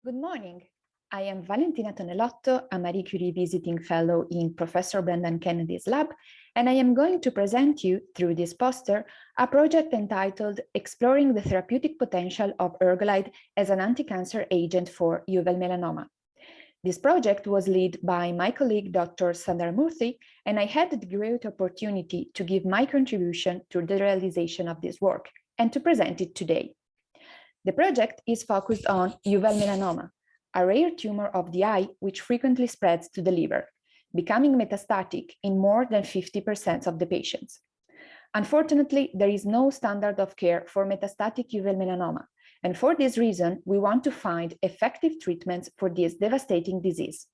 Good morning. I am Valentina Tonelotto, a Marie Curie visiting fellow in Professor Brendan Kennedy's lab, and I am going to present you through this poster a project entitled Exploring the Therapeutic Potential of Ergolide as an Anti-Cancer Agent for Uveal Melanoma. This project was led by my colleague Dr Sundaramurthi, and I had the great opportunity to give my contribution to the realization of this work and to present it today. The project is focused on uveal melanoma, a rare tumor of the eye which frequently spreads to the liver, becoming metastatic in more than 50% of the patients. Unfortunately, there is no standard of care for metastatic uveal melanoma, and for this reason, we want to find effective treatments for this devastating disease.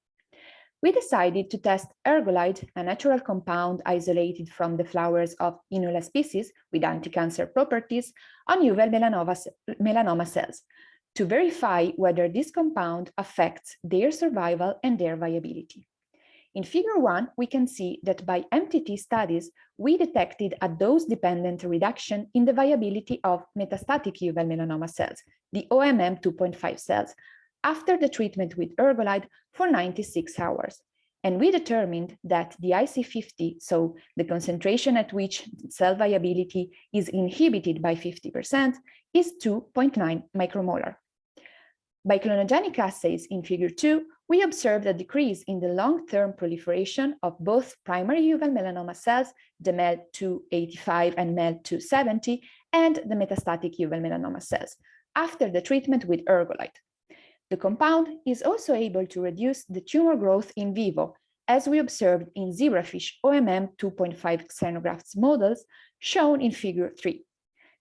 We decided to test Ergolide, a natural compound isolated from the flowers of inula species with anti-cancer properties, on uveal melanoma cells to verify whether this compound affects their survival and their viability. In Figure 1, we can see that by MTT studies, we detected a dose-dependent reduction in the viability of metastatic uveal melanoma cells, the OMM 2.5 cells, after the treatment with Ergolide for 96 hours. And we determined that the IC50, so the concentration at which cell viability is inhibited by 50%, is 2.9 micromolar. By clonogenic assays in Figure 2, we observed a decrease in the long-term proliferation of both primary uveal melanoma cells, the MEL285 and MEL270, and the metastatic uveal melanoma cells, after the treatment with Ergolide. The compound is also able to reduce the tumor growth in vivo, as we observed in zebrafish OMM 2.5 xenografts models shown in Figure 3.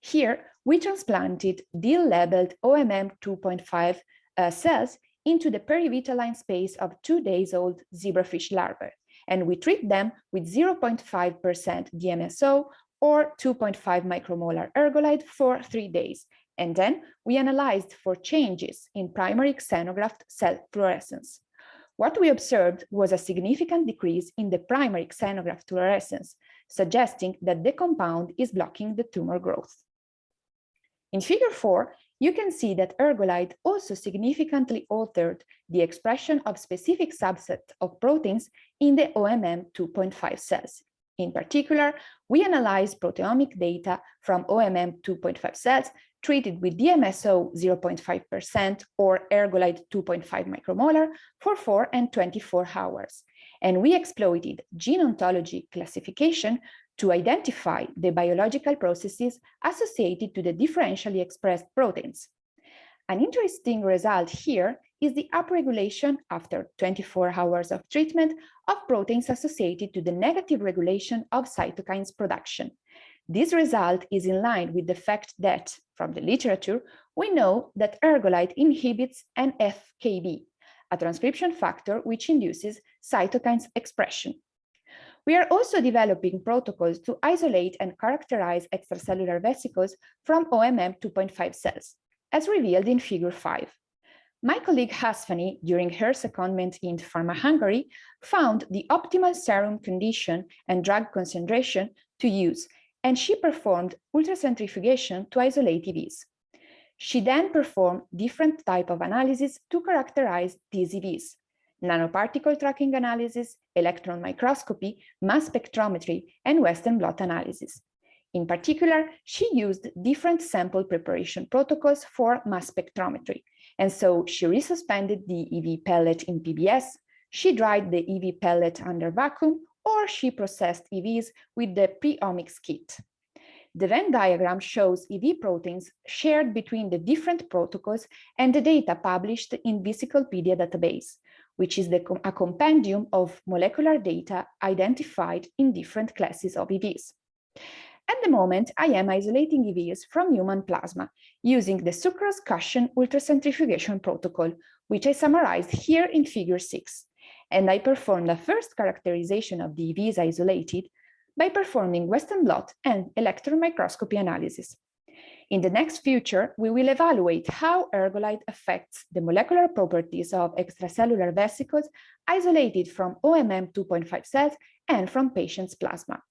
Here, we transplanted DIL-labeled OMM 2.5 cells into the perivitelline space of 2 days old zebrafish larvae, and we treat them with 0.5% DMSO or 2.5 micromolar Ergolide for 3 days. And then we analyzed for changes in primary xenograft cell fluorescence. What we observed was a significant decrease in the primary xenograft fluorescence, suggesting that the compound is blocking the tumor growth. In Figure 4, you can see that Ergolide also significantly altered the expression of specific subset of proteins in the OMM 2.5 cells. In particular, we analyzed proteomic data from OMM 2.5 cells treated with DMSO 0.5% or Ergolide 2.5 micromolar for 4 and 24 hours. And we exploited gene ontology classification to identify the biological processes associated to the differentially expressed proteins. An interesting result here is the upregulation after 24 hours of treatment of proteins associated to the negative regulation of cytokines production. This result is in line with the fact that, from the literature, we know that Ergolide inhibits NF-κB, a transcription factor which induces cytokines expression. We are also developing protocols to isolate and characterize extracellular vesicles from OMM 2.5 cells, as revealed in Figure 5. My colleague Hasfani, during her secondment in Pharmahungary, found the optimal serum condition and drug concentration to use, and she performed ultracentrifugation to isolate EVs. She then performed different types of analysis to characterize these EVs: nanoparticle tracking analysis, electron microscopy, mass spectrometry, and Western blot analysis. In particular, she used different sample preparation protocols for mass spectrometry, and so she resuspended the EV pellet in PBS, she dried the EV pellet under vacuum, or she processed EVs with the pre-omics kit. The Venn diagram shows EV proteins shared between the different protocols and the data published in Vesiclepedia database, which is a compendium of molecular data identified in different classes of EVs. At the moment, I am isolating EVs from human plasma using the sucrose cushion ultracentrifugation protocol, which I summarized here in Figure 6. And I performed a first characterization of the EVs isolated by performing Western blot and electron microscopy analysis. In the next future, we will evaluate how Ergolide affects the molecular properties of extracellular vesicles isolated from OMM 2.5 cells and from patients' plasma.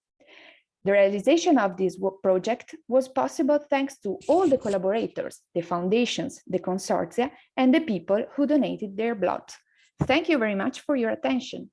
The realization of this project was possible thanks to all the collaborators, the foundations, the consortia, and the people who donated their blood. Thank you very much for your attention.